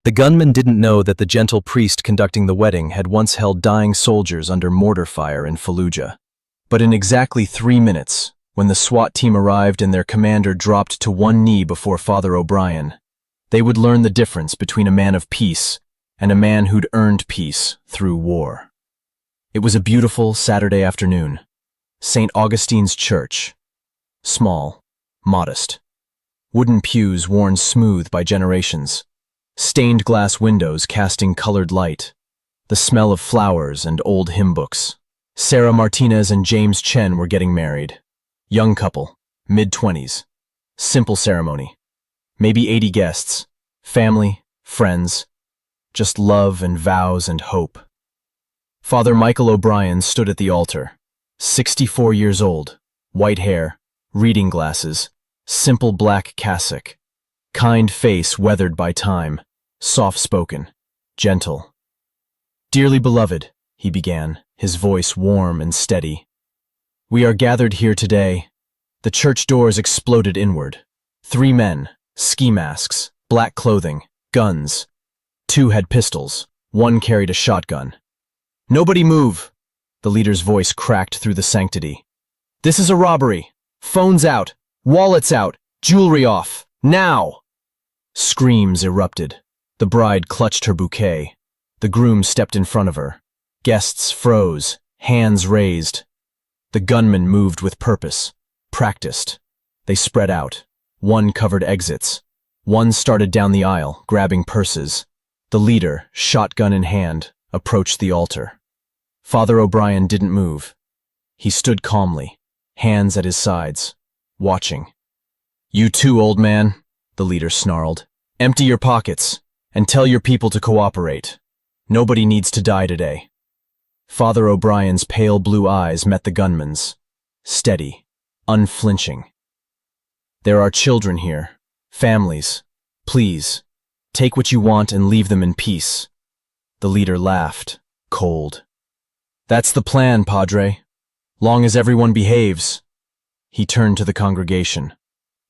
The gunman didn't know that the gentle priest conducting the wedding had once held dying soldiers under mortar fire in Fallujah. But in exactly 3 minutes, when the SWAT team arrived and their commander dropped to one knee before Father O'Brien, they would learn the difference between a man of peace and a man who'd earned peace through war. It was a beautiful Saturday afternoon. St. Augustine's Church. Small, modest. Wooden pews worn smooth by generations. Stained glass windows casting colored light. The smell of flowers and old hymn books. Sarah Martinez and James Chen were getting married. Young couple, mid-20s. Simple ceremony. Maybe 80 guests. Family, friends. Just love and vows and hope. Father Michael O'Brien stood at the altar. 64 years old. White hair. Reading glasses. Simple black cassock. Kind face weathered by time. Soft-spoken. Gentle. "Dearly beloved," he began, his voice warm and steady. "We are gathered here today." The church doors exploded inward. 3 men, ski masks, black clothing, guns. 2 had pistols. 1 carried a shotgun. "Nobody move!" The leader's voice cracked through the sanctity. "This is a robbery. Phones out. Wallets out. Jewelry off. Now!" Screams erupted. The bride clutched her bouquet. The groom stepped in front of her. Guests froze, hands raised. The gunman moved with purpose, practiced. They spread out. 1 covered exits. 1 started down the aisle, grabbing purses. The leader, shotgun in hand, approached the altar. Father O'Brien didn't move. He stood calmly, hands at his sides, watching. "You too, old man," the leader snarled. "Empty your pockets, and tell your people to cooperate. Nobody needs to die today." Father O'Brien's pale blue eyes met the gunman's. Steady, unflinching. "There are children here. Families. Please, take what you want and leave them in peace." The leader laughed, cold. "That's the plan, Padre. Long as everyone behaves." He turned to the congregation.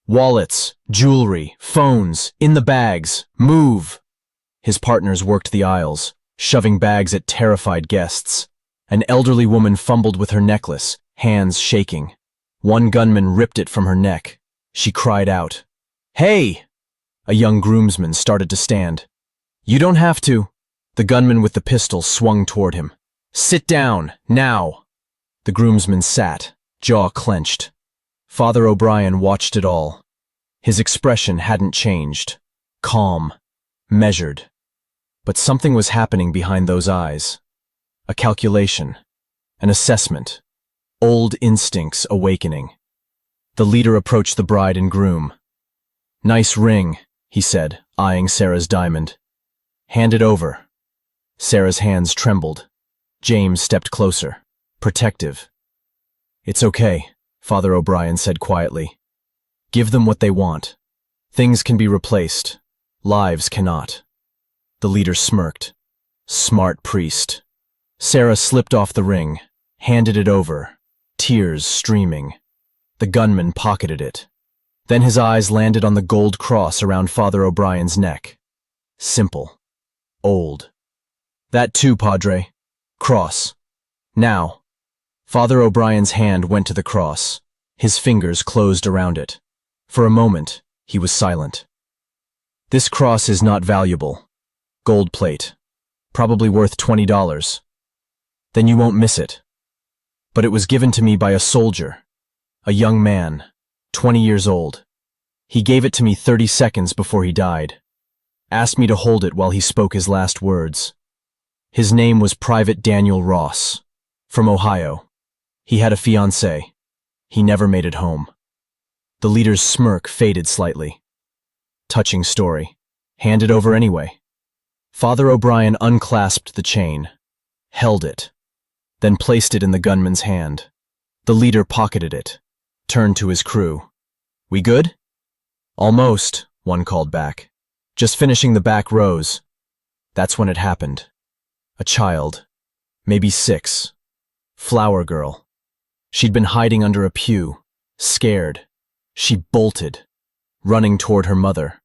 "Wallets, jewelry, phones, in the bags. Move!" His partners worked the aisles, shoving bags at terrified guests. An elderly woman fumbled with her necklace, hands shaking. 1 gunman ripped it from her neck. She cried out. "Hey!" A young groomsman started to stand. "You don't have to." The gunman with the pistol swung toward him. "Sit down, now!" The groomsman sat, jaw clenched. Father O'Brien watched it all. His expression hadn't changed. Calm. Measured. But something was happening behind those eyes. A calculation. An assessment. Old instincts awakening. The leader approached the bride and groom. "Nice ring," he said, eyeing Sarah's diamond. "Hand it over." Sarah's hands trembled. James stepped closer, protective. "It's okay," Father O'Brien said quietly. "Give them what they want. Things can be replaced. Lives cannot." The leader smirked. Smart priest. Sarah slipped off the ring, handed it over, tears streaming. The gunman pocketed it. Then his eyes landed on the gold cross around Father O'Brien's neck. Simple. Old. "That too, Padre. Cross. Now." Father O'Brien's hand went to the cross. His fingers closed around it. For a moment, he was silent. "This cross is not valuable. Gold plate. Probably worth $20. Then you won't miss it. But it was given to me by a soldier. A young man, 20 years old. He gave it to me 30 seconds before he died. Asked me to hold it while he spoke his last words. His name was Private Daniel Ross. From Ohio. He had a fiancée. He never made it home." The leader's smirk faded slightly. "Touching story. Hand it over anyway." Father O'Brien unclasped the chain, held it, then placed it in the gunman's hand. The leader pocketed it, turned to his crew. "We good?" "Almost," one called back. "Just finishing the back rows." That's when it happened. A child, maybe 6. Flower girl. She'd been hiding under a pew, scared. She bolted, running toward her mother.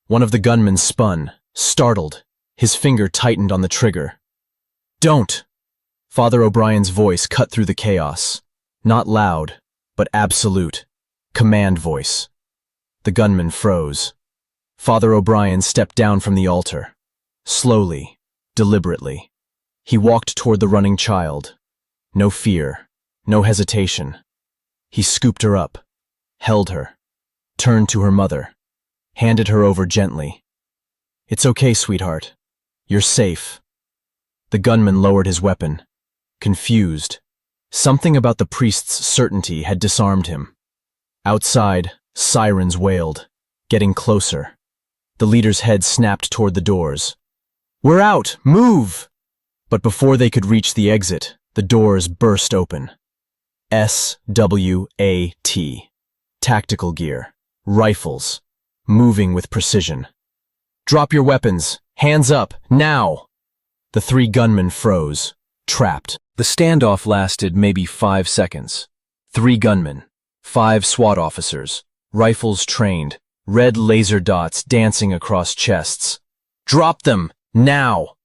One of the gunmen spun, Startled, his finger tightened on the trigger. "Don't!" Father O'Brien's voice cut through the chaos. Not loud, but absolute. Command voice. The gunman froze. Father O'Brien stepped down from the altar. Slowly, deliberately. He walked toward the running child. No fear, no hesitation. He scooped her up, held her, turned to her mother, handed her over gently. "It's okay, sweetheart. You're safe." The gunman lowered his weapon, confused. Something about the priest's certainty had disarmed him. Outside, sirens wailed, getting closer. The leader's head snapped toward the doors. "We're out! Move!" But before they could reach the exit, the doors burst open. SWAT. Tactical gear. Rifles. Moving with precision. "Drop your weapons! Hands up! Now!" The three gunmen froze, trapped. The standoff lasted maybe 5 seconds. 3 gunmen, 5 SWAT officers, rifles trained, red laser dots dancing across chests. "Drop them! Now!"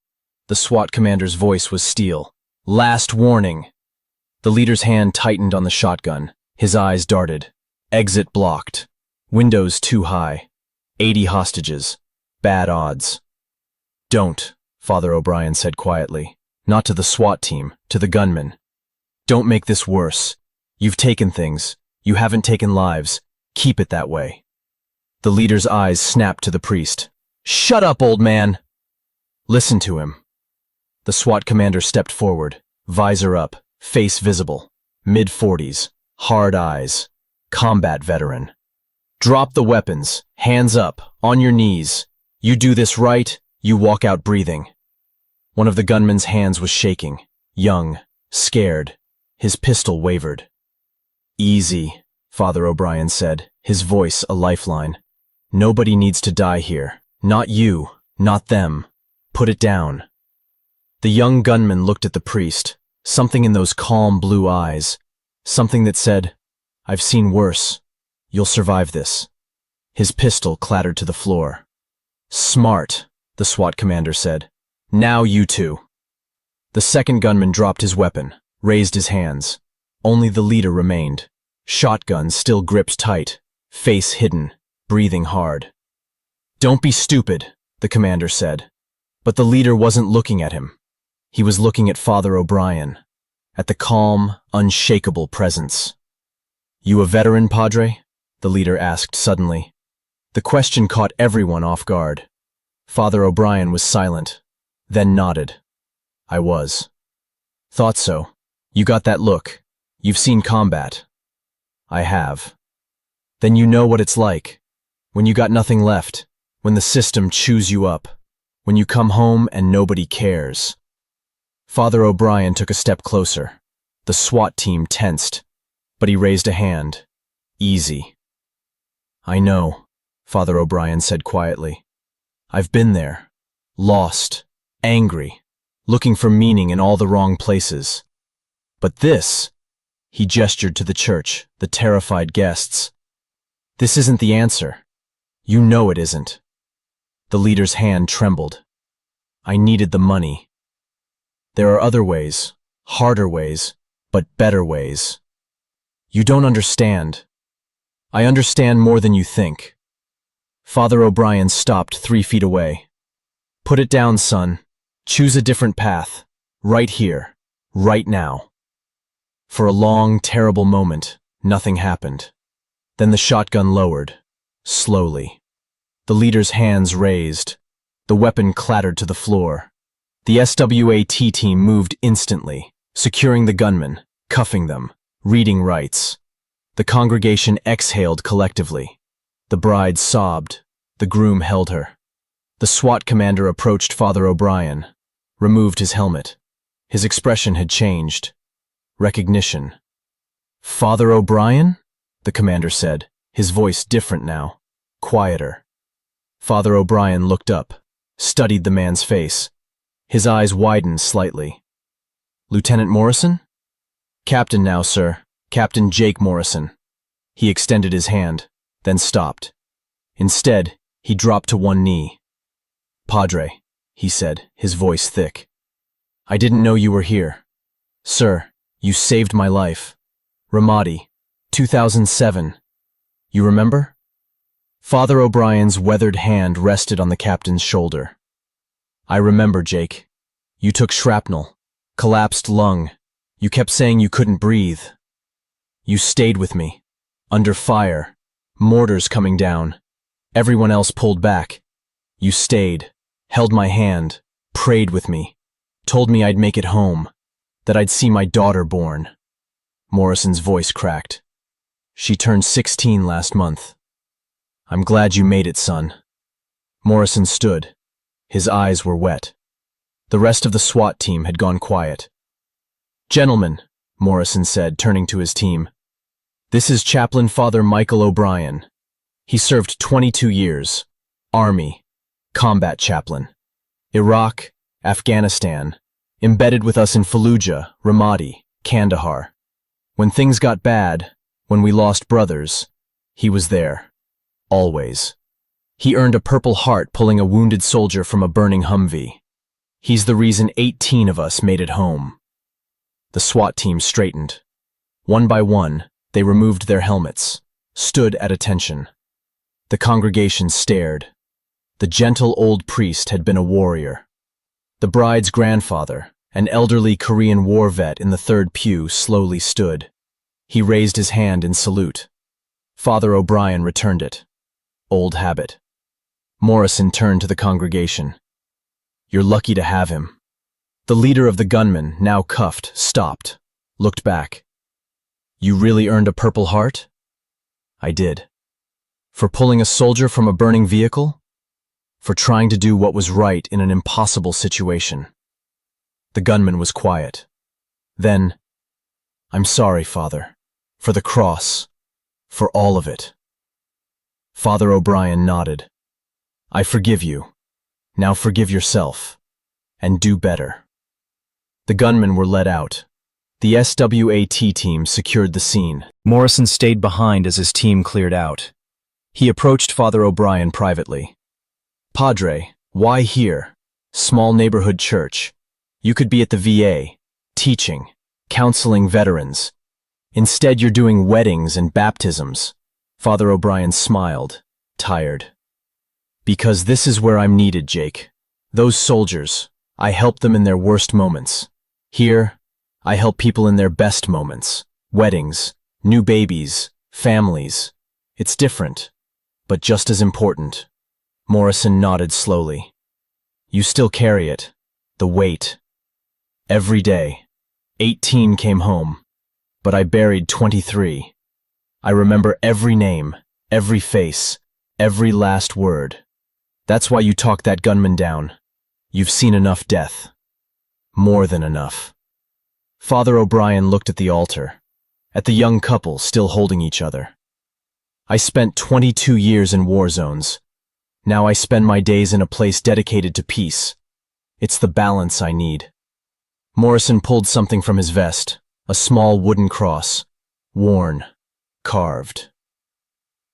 The SWAT commander's voice was steel. "Last warning." The leader's hand tightened on the shotgun. His eyes darted. Exit blocked. Windows too high. 80 hostages. Bad odds. "Don't," Father O'Brien said quietly. "Not to the SWAT team, to the gunmen. Don't make this worse. You've taken things. You haven't taken lives. Keep it that way." The leader's eyes snapped to the priest. "Shut up, old man!" "Listen to him." The SWAT commander stepped forward, visor up, face visible, mid-40s, hard eyes, combat veteran. "Drop the weapons, hands up, on your knees. You do this right, you walk out breathing." One of the gunmen's hands was shaking, young, scared. His pistol wavered. "Easy," Father O'Brien said, his voice a lifeline. "Nobody needs to die here. Not you, not them. Put it down." The young gunman looked at the priest, something in those calm blue eyes, something that said, "I've seen worse. You'll survive this." His pistol clattered to the floor. "Smart," the SWAT commander said. "Now you two." The second gunman dropped his weapon, raised his hands. Only the leader remained. Shotgun still gripped tight, face hidden, breathing hard. "Don't be stupid," the commander said. But the leader wasn't looking at him. He was looking at Father O'Brien, at the calm, unshakable presence. "You a veteran, Padre?" the leader asked suddenly. The question caught everyone off guard. Father O'Brien was silent, then nodded. "I was." "Thought so. You got that look. You've seen combat." "I have." "Then you know what it's like. When you got nothing left, when the system chews you up, when you come home and nobody cares." Father O'Brien took a step closer. The SWAT team tensed, but he raised a hand. "Easy." "I know," Father O'Brien said quietly. "I've been there. Lost. Angry. Looking for meaning in all the wrong places. But this," he gestured to the church, the terrified guests. "This isn't the answer. You know it isn't." The leader's hand trembled. "I needed the money. There are other ways, harder ways, but better ways. You don't understand. I understand more than you think." Father O'Brien stopped 3 feet away. "Put it down, son. Choose a different path. Right here. Right now." For a long, terrible moment, nothing happened. Then the shotgun lowered, slowly. The leader's hands raised. The weapon clattered to the floor. The SWAT team moved instantly, securing the gunmen, cuffing them, reading rights. The congregation exhaled collectively. The bride sobbed. The groom held her. The SWAT commander approached Father O'Brien, removed his helmet. His expression had changed. Recognition. "Father O'Brien?" the commander said, his voice different now, quieter. Father O'Brien looked up, studied the man's face. His eyes widened slightly. "Lieutenant Morrison?" "Captain now, sir. Captain Jake Morrison." He extended his hand, then stopped. Instead, he dropped to one knee. Padre, he said, his voice thick. I didn't know you were here. Sir, you saved my life. Ramadi, 2007. You remember? Father O'Brien's weathered hand rested on the captain's shoulder. I remember, Jake. You took shrapnel, collapsed lung. You kept saying you couldn't breathe. You stayed with me, under fire, mortars coming down. Everyone else pulled back. You stayed, held my hand, prayed with me, told me I'd make it home, that I'd see my daughter born. Morrison's voice cracked. She turned 16 last month. I'm glad you made it, son. Morrison stood. His eyes were wet. The rest of the SWAT team had gone quiet. Gentlemen, Morrison said, turning to his team, this is Chaplain Father Michael O'Brien. He served 22 years. Army, combat chaplain. Iraq, Afghanistan, embedded with us in Fallujah, Ramadi, Kandahar. When things got bad, when we lost brothers, he was there. Always. He earned a Purple Heart pulling a wounded soldier from a burning Humvee. He's the reason 18 of us made it home. The SWAT team straightened. One by one, they removed their helmets, stood at attention. The congregation stared. The gentle old priest had been a warrior. The bride's grandfather, an elderly Korean war vet in the third pew, slowly stood. He raised his hand in salute. Father O'Brien returned it. Old habit. Morrison turned to the congregation. You're lucky to have him. The leader of the gunmen, now cuffed, stopped, looked back. You really earned a Purple Heart? I did. For pulling a soldier from a burning vehicle? For trying to do what was right in an impossible situation. The gunman was quiet. Then, I'm sorry, Father, for the cross, for all of it. Father O'Brien nodded. I forgive you. Now forgive yourself, and do better. The gunmen were led out. The SWAT team secured the scene. Morrison stayed behind as his team cleared out. He approached Father O'Brien privately. Padre, why here? Small neighborhood church. You could be at the VA, teaching, counseling veterans. Instead, you're doing weddings and baptisms. Father O'Brien smiled, tired. Because this is where I'm needed, Jake. Those soldiers, I help them in their worst moments. Here, I help people in their best moments. Weddings, new babies, families. It's different, but just as important. Morrison nodded slowly. You still carry it, the weight. Every day, 18 came home, but I buried 23. I remember every name, every face, every last word. That's why you talk that gunman down. You've seen enough death. More than enough. Father O'Brien looked at the altar, at the young couple still holding each other. I spent 22 years in war zones. Now I spend my days in a place dedicated to peace. It's the balance I need. Morrison pulled something from his vest, a small wooden cross, worn, carved.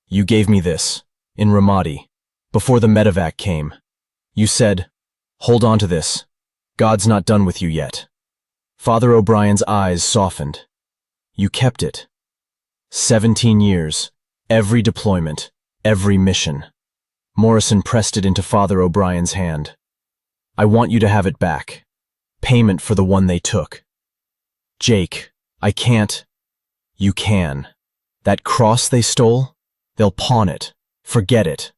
You gave me this, in Ramadi, before the medevac came. You said, hold on to this. God's not done with you yet. Father O'Brien's eyes softened. You kept it. 17 years, every deployment, every mission. Morrison pressed it into Father O'Brien's hand. I want you to have it back. Payment for the one they took. Jake, I can't. You can. That cross they stole? They'll pawn it. Forget it.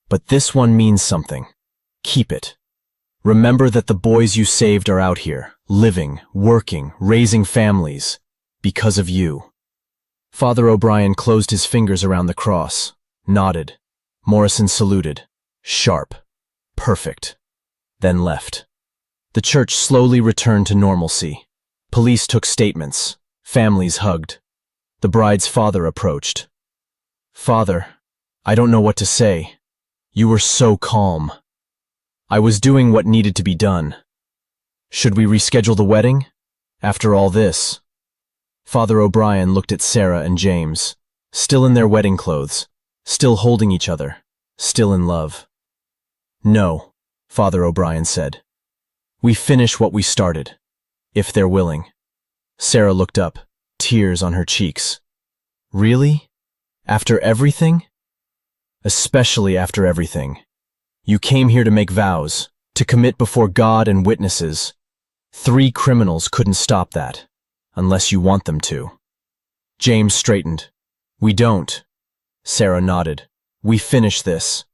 But this one means something. Keep it. Remember that the boys you saved are out here, living, working, raising families, because of you. Father O'Brien closed his fingers around the cross, nodded. Morrison saluted. Sharp. Perfect. Then left. The church slowly returned to normalcy. Police took statements. Families hugged. The bride's father approached. Father, I don't know what to say. You were so calm. I was doing what needed to be done. Should we reschedule the wedding? After all this? Father O'Brien looked at Sarah and James, still in their wedding clothes, still holding each other, still in love. No, Father O'Brien said. We finish what we started, if they're willing. Sarah looked up, tears on her cheeks. Really? After everything? Especially after everything. You came here to make vows, to commit before God and witnesses. 3 criminals couldn't stop that, unless you want them to. James straightened. We don't. Sarah nodded. We finish this.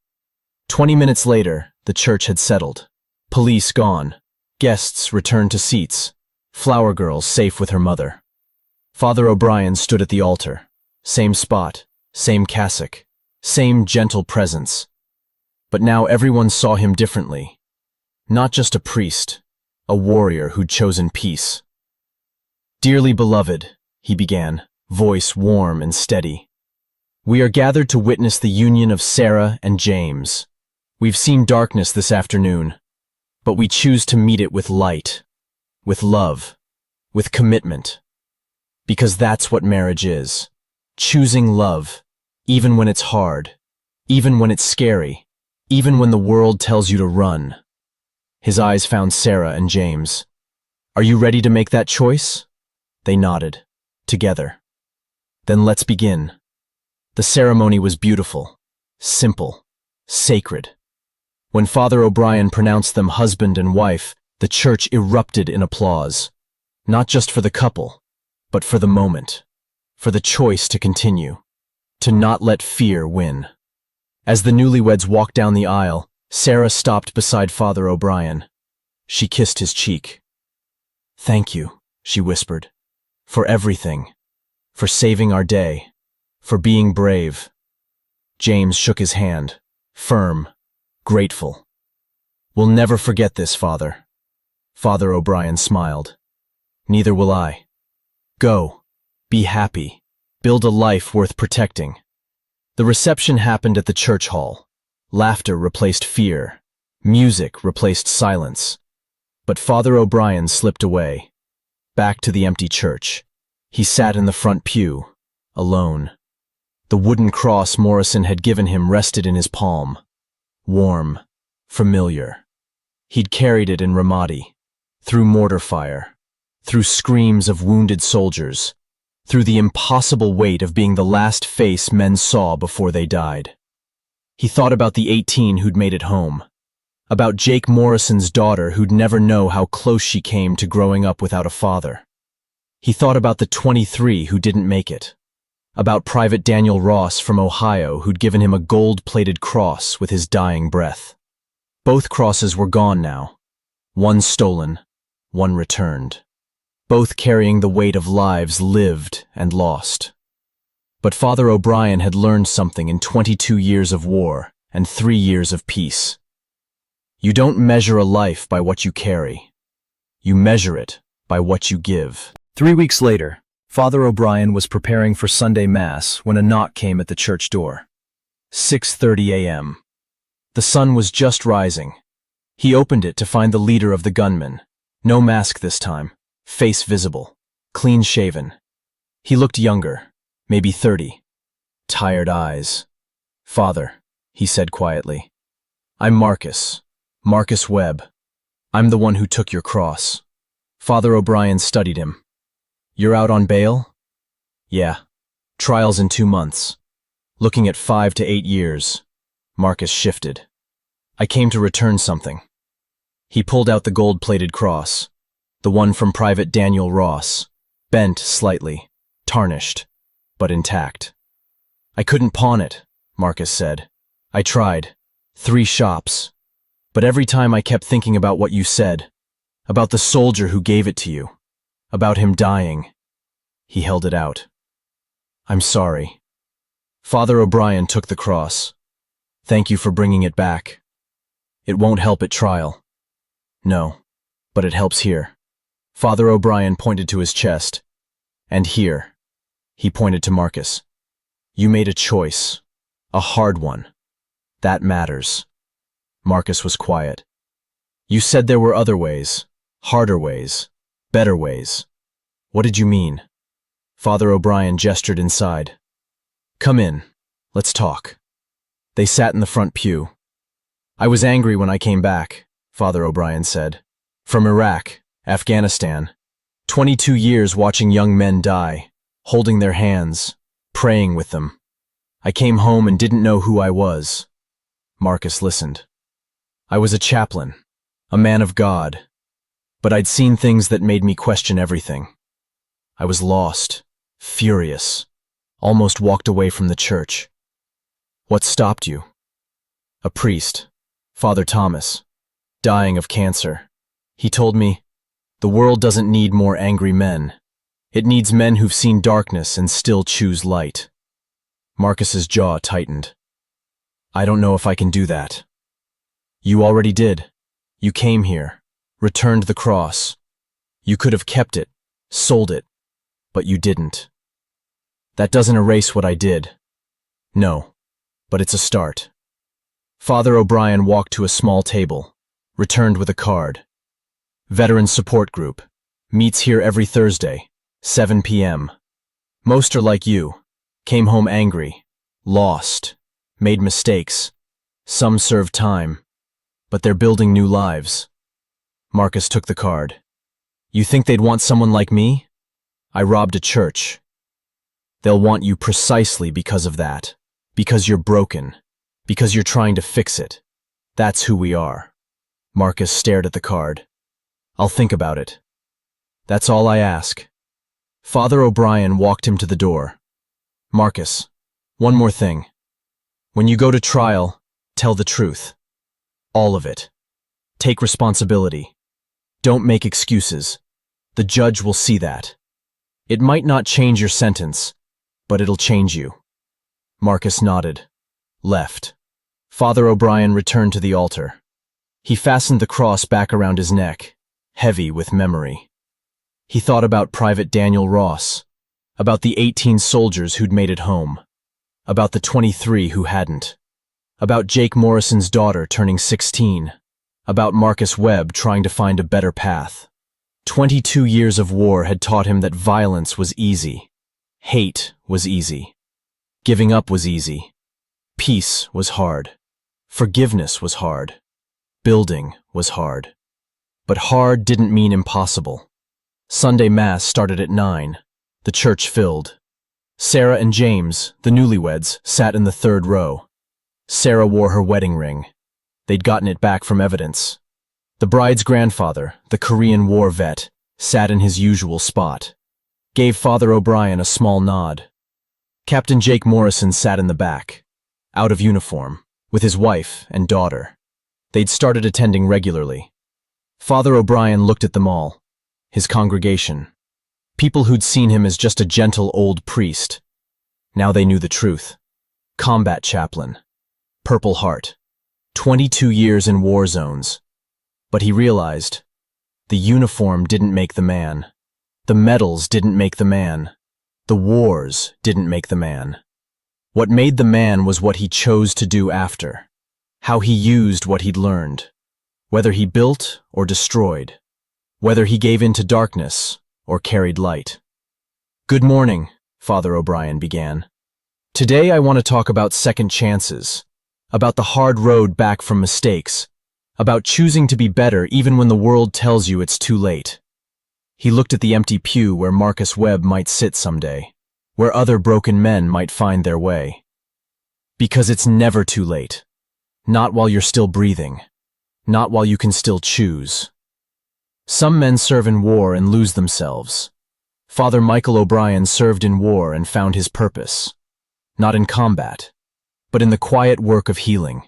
20 minutes later, the church had settled. Police gone. Guests returned to seats. Flower girl safe with her mother. Father O'Brien stood at the altar. Same spot, same cassock, same gentle presence. But now everyone saw him differently. Not just a priest, a warrior who'd chosen peace. Dearly beloved, he began, voice warm and steady. We are gathered to witness the union of Sarah and James. We've seen darkness this afternoon, but we choose to meet it with light, with love, with commitment. Because that's what marriage is. Choosing love, even when it's hard, even when it's scary, even when the world tells you to run. His eyes found Sarah and James. Are you ready to make that choice? They nodded, together. Then let's begin. The ceremony was beautiful, simple, sacred. When Father O'Brien pronounced them husband and wife, the church erupted in applause. Not just for the couple, but for the moment, for the choice to continue, to not let fear win. As the newlyweds walked down the aisle, Sarah stopped beside Father O'Brien. She kissed his cheek. Thank you, she whispered, for everything, for saving our day, for being brave. James shook his hand, firm, grateful. We'll never forget this, Father. Father O'Brien smiled. Neither will I. Go. Be happy. Build a life worth protecting. The reception happened at the church hall. Laughter replaced fear. Music replaced silence. But Father O'Brien slipped away. Back to the empty church. He sat in the front pew, alone. The wooden cross Morrison had given him rested in his palm. Warm, familiar. He'd carried it in Ramadi, through mortar fire, through screams of wounded soldiers, through the impossible weight of being the last face men saw before they died. He thought about the 18 who'd made it home, about Jake Morrison's daughter who'd never know how close she came to growing up without a father. He thought about the 23 who didn't make it, about Private Daniel Ross from Ohio who'd given him a gold-plated cross with his dying breath. Both crosses were gone now, one stolen, one returned, both carrying the weight of lives lived and lost. But Father O'Brien had learned something in 22 years of war and 3 years of peace. You don't measure a life by what you carry. You measure it by what you give. 3 weeks later, Father O'Brien was preparing for Sunday Mass when a knock came at the church door. 6:30 a.m. The sun was just rising. He opened it to find the leader of the gunmen. No mask this time, face visible, clean-shaven. He looked younger, maybe 30. Tired eyes. Father, he said quietly. I'm Marcus Webb. I'm the one who took your cross. Father O'Brien studied him. You're out on bail? Yeah. Trial's in 2 months. Looking at 5 to 8 years. Marcus shifted. I came to return something. He pulled out the gold-plated cross, the one from Private Daniel Ross, bent slightly, tarnished, but intact. I couldn't pawn it, Marcus said. I tried. 3 shops. But every time I kept thinking about what you said, about the soldier who gave it to you, about him dying. He held it out. I'm sorry. Father O'Brien took the cross. Thank you for bringing it back. It won't help at trial. No, but it helps here. Father O'Brien pointed to his chest. And here. He pointed to Marcus. You made a choice. A hard one. That matters. Marcus was quiet. You said there were other ways, harder ways, better ways. What did you mean? Father O'Brien gestured inside. Come in. Let's talk. They sat in the front pew. I was angry when I came back. Father O'Brien said. From Iraq, Afghanistan. 22 years watching young men die, holding their hands, praying with them. I came home and didn't know who I was. Marcus listened. I was a chaplain, a man of God, but I'd seen things that made me question everything. I was lost, furious, almost walked away from the church. What stopped you? A priest, Father Thomas, dying of cancer. He told me, the world doesn't need more angry men. It needs men who've seen darkness and still choose light. Marcus's jaw tightened. I don't know if I can do that. You already did. You came here, returned the cross. You could have kept it, sold it, but you didn't. That doesn't erase what I did. No, but it's a start. Father O'Brien walked to a small table, returned with a card. Veteran Support Group. Meets here every Thursday, 7 p.m. Most are like you. Came home angry, lost, made mistakes. Some served time, but they're building new lives. Marcus took the card. You think they'd want someone like me? I robbed a church. They'll want you precisely because of that. Because you're broken. Because you're trying to fix it. That's who we are. Marcus stared at the card. I'll think about it. That's all I ask. Father O'Brien walked him to the door. Marcus, one more thing. When you go to trial, tell the truth. All of it. Take responsibility. Don't make excuses. The judge will see that. It might not change your sentence, but it'll change you. Marcus nodded. Left. Father O'Brien returned to the altar. He fastened the cross back around his neck, heavy with memory. He thought about Private Daniel Ross, about the 18 soldiers who'd made it home, about the 23 who hadn't, about Jake Morrison's daughter turning 16, about Marcus Webb trying to find a better path. 22 years of war had taught him that violence was easy, hate was easy, giving up was easy, peace was hard, forgiveness was hard, building was hard. But hard didn't mean impossible. Sunday Mass started at 9, the church filled. Sarah and James, the newlyweds, sat in the third row. Sarah wore her wedding ring. They'd gotten it back from evidence. The bride's grandfather, the Korean War vet, sat in his usual spot. Gave Father O'Brien a small nod. Captain Jake Morrison sat in the back, out of uniform, with his wife and daughter. They'd started attending regularly. Father O'Brien looked at them all, his congregation, people who'd seen him as just a gentle old priest. Now they knew the truth. Combat chaplain, Purple Heart, 22 years in war zones. But he realized, the uniform didn't make the man. The medals didn't make the man. The wars didn't make the man. What made the man was what he chose to do after, how he used what he'd learned. Whether he built or destroyed, whether he gave in to darkness or carried light. Good morning, Father O'Brien began. Today I want to talk about second chances, about the hard road back from mistakes, about choosing to be better even when the world tells you it's too late. He looked at the empty pew where Marcus Webb might sit someday, where other broken men might find their way. Because it's never too late. Not while you're still breathing. Not while you can still choose. Some men serve in war and lose themselves. Father Michael O'Brien served in war and found his purpose. Not in combat, but in the quiet work of healing.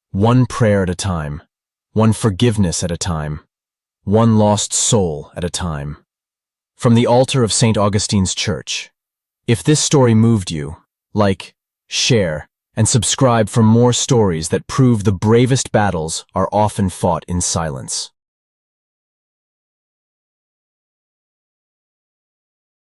One prayer at a time. One forgiveness at a time. One lost soul at a time. From the altar of St. Augustine's Church. If this story moved you, like, share, and subscribe for more stories that prove the bravest battles are often fought in silence.